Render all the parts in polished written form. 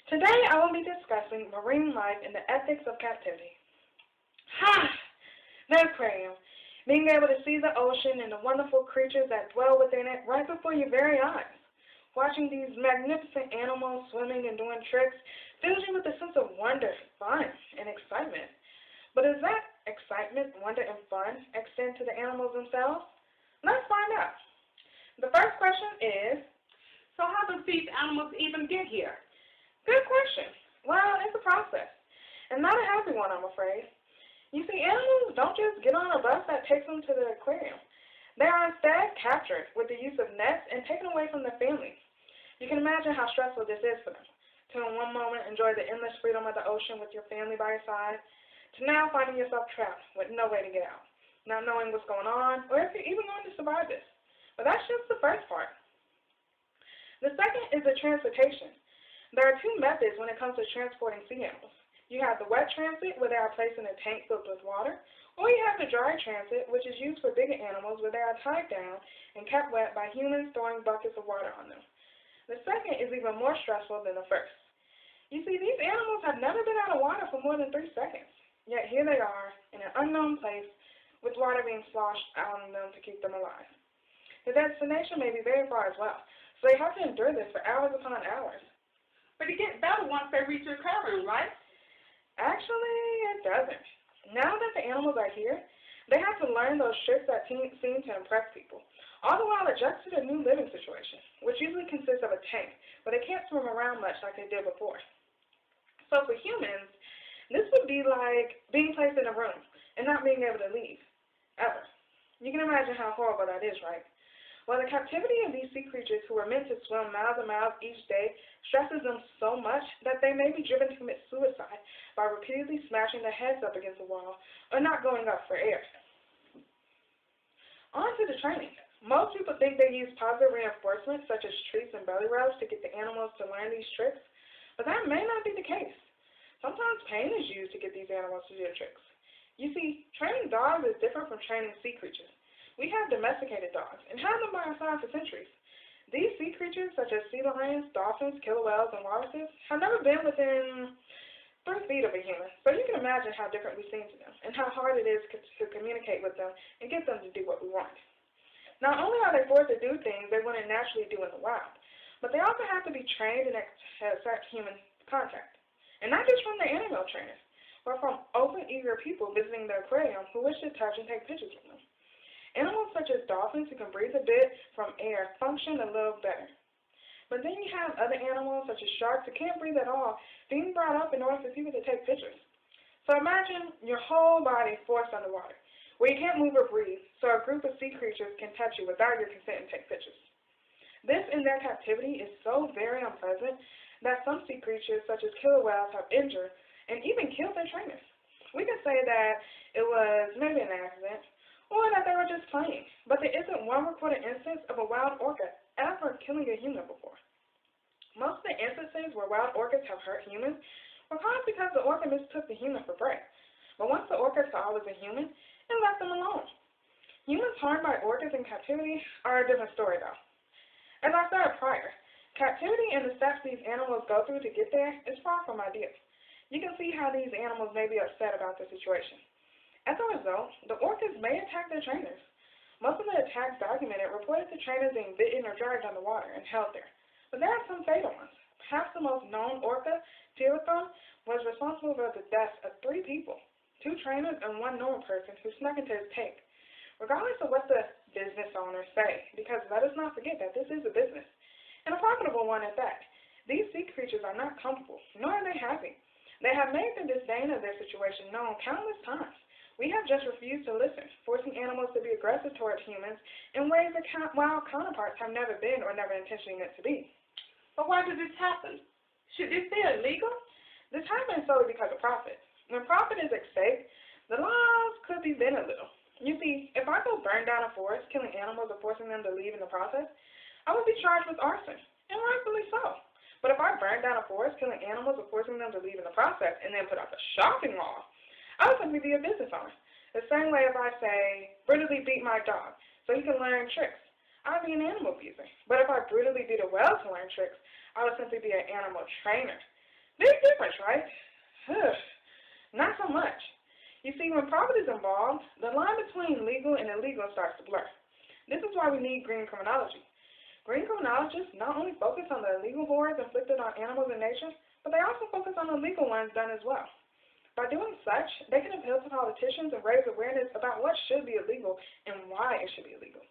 Today I will be discussing marine life and the ethics of captivity. Ha! The aquarium. Being able to see the ocean and the wonderful creatures that dwell within it right before your very eyes. Watching these magnificent animals swimming and doing tricks fills you with a sense of wonder, fun, and excitement. But does that excitement, wonder, and fun extend to the animals themselves? Let's find out. The first question is, So how do these animals even get here? good question. Well, it's a process, and not a happy one, I'm afraid. You see, animals don't just get on a bus that takes them to the aquarium. They are instead captured with the use of nets and taken away from their families. You can imagine how stressful this is for them. To in one moment enjoy the endless freedom of the ocean with your family by your side, to now finding yourself trapped with no way to get out, not knowing what's going on, or if you're even going to survive this. But that's just the first part. The second is the transportation. There are two methods when it comes to transporting sea animals. You have the wet transit, where they are placed in a tank filled with water, or you have the dry transit, which is used for bigger animals, where they are tied down and kept wet by humans throwing buckets of water on them. The second is even more stressful than the first. You see, these animals have never been out of water for more than 3 seconds, yet here they are in an unknown place with water being sloshed out on them to keep them alive. The destination may be very far as well, so they have to endure this for hours upon hours. But it gets better once they reach the aquarium, right? Actually, it doesn't. Now that the animals are here, they have to learn those tricks that seem to impress people, all the while adjust to the new living situation, which usually consists of a tank, where they can't swim around much like they did before. So for humans, this would be like being placed in a room and not being able to leave, ever. You can imagine how horrible that is, right? Well, the captivity of these sea creatures who are meant to swim miles and miles each day stresses them so much that they may be driven to commit suicide by repeatedly smashing their heads up against the wall or not going up for air. On to the training. Most people think they use positive reinforcement such as treats and belly rubs to get the animals to learn these tricks, but that may not be the case. Sometimes pain is used to get these animals to do the tricks. You see, training dogs is different from training sea creatures. We have domesticated dogs and had them by our side for centuries. These sea creatures, such as sea lions, dolphins, killer whales, and walruses, have never been within 3 feet of a human, so you can imagine how different we seem to them and how hard it is to communicate with them and get them to do what we want. Not only are they forced to do things they wouldn't naturally do in the wild, but they also have to be trained and accept human contact. And not just from their animal trainers, but from open, eager people visiting the aquarium who wish to touch and take pictures with them. Animals such as dolphins who can breathe a bit from air function a little better. But then you have other animals such as sharks who can't breathe at all being brought up in order for people to take pictures. So imagine your whole body forced underwater, where you can't move or breathe, so a group of sea creatures can touch you without your consent and take pictures. This in their captivity is so very unpleasant that some sea creatures such as killer whales have injured and even killed their trainers. We can say that it was maybe an accident, or that they were just playing, but there isn't one recorded instance of a wild orca ever killing a human before. Most of the instances where wild orcas have hurt humans were caused because the orca mistook the human for prey. But once the orca saw it was a human, it left them alone. Humans harmed by orcas in captivity are a different story though. As I said prior, captivity and the steps these animals go through to get there is far from ideal. You can see how these animals may be upset about the situation. As a result, the orcas may attack their trainers. Most of the attacks documented reported the trainers being bitten or dragged underwater and held there. But there are some fatal ones. Perhaps the most known orca, Telethon, was responsible for the deaths of 3 people, 2 trainers and 1 normal person who snuck into his tank. Regardless of what the business owners say, because let us not forget that this is a business, and a profitable one at that, these sea creatures are not comfortable, nor are they happy. They have made the disdain of their situation known countless times. We have just refused to listen, forcing animals to be aggressive towards humans in ways that wild counterparts have never been or never intentionally meant to be. But why did this happen? Should this be illegal? This happens solely because of profit. When profit is at stake, the laws could be bent a little. You see, if I go burn down a forest, killing animals or forcing them to leave in the process, I would be charged with arson, and rightfully so. But if I burn down a forest, killing animals or forcing them to leave in the process, and then put up a shopping mall, I would simply be a business owner. The same way if I say, brutally beat my dog so he can learn tricks, I would be an animal abuser. But if I brutally beat a whale to learn tricks, I would simply be an animal trainer. Big difference, right? Not so much. You see, when profit is involved, the line between legal and illegal starts to blur. This is why we need green criminology. Green criminologists not only focus on the illegal wars inflicted on animals and nature, but they also focus on the legal ones done as well. By doing such, they can appeal to politicians and raise awareness about what should be illegal and why it should be illegal.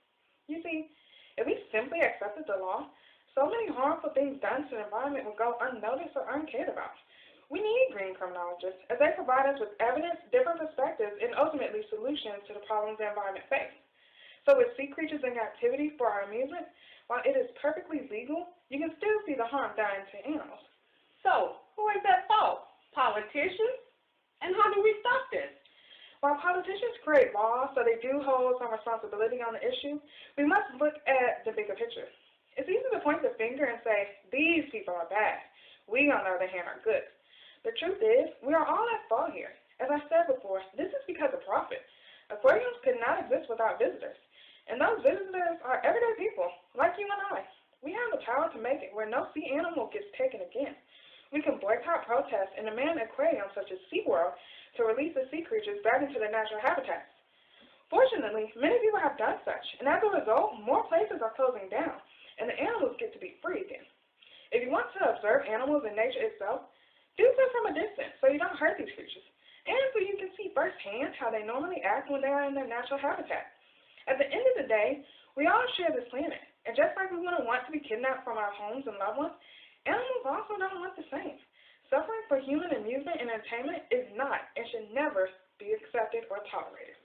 You see, if we simply accepted the law, so many harmful things done to the environment would go unnoticed or uncared about. We need green criminologists, as they provide us with evidence, different perspectives, and ultimately solutions to the problems the environment faces. So with sea creatures in captivity for our amusement, while it is perfectly legal, you can still see the harm done to animals. So, who is at fault? Politicians? And how do we stop this? While politicians create laws so they do hold some responsibility on the issue, we must look at the bigger picture. It's easy to point the finger and say, these people are bad. We, on the other hand, are good. The truth is, we are all at fault here. As I said before, this is because of profit. Aquariums could not exist without visitors. And those visitors are everyday people, like you and I. We have the power to make it where no sea animal gets taken again. We can boycott, protest, and demand aquariums such as SeaWorld to release the sea creatures back into their natural habitats. Fortunately, many people have done such, and as a result, more places are closing down, and the animals get to be free again. If you want to observe animals in nature itself, do so from a distance so you don't hurt these creatures, and so you can see firsthand how they normally act when they are in their natural habitat. At the end of the day, we all share this planet, and just like we wouldn't want to be kidnapped from our homes and loved ones, animals also don't want the same. Suffering for human amusement and entertainment is not and should never be accepted or tolerated.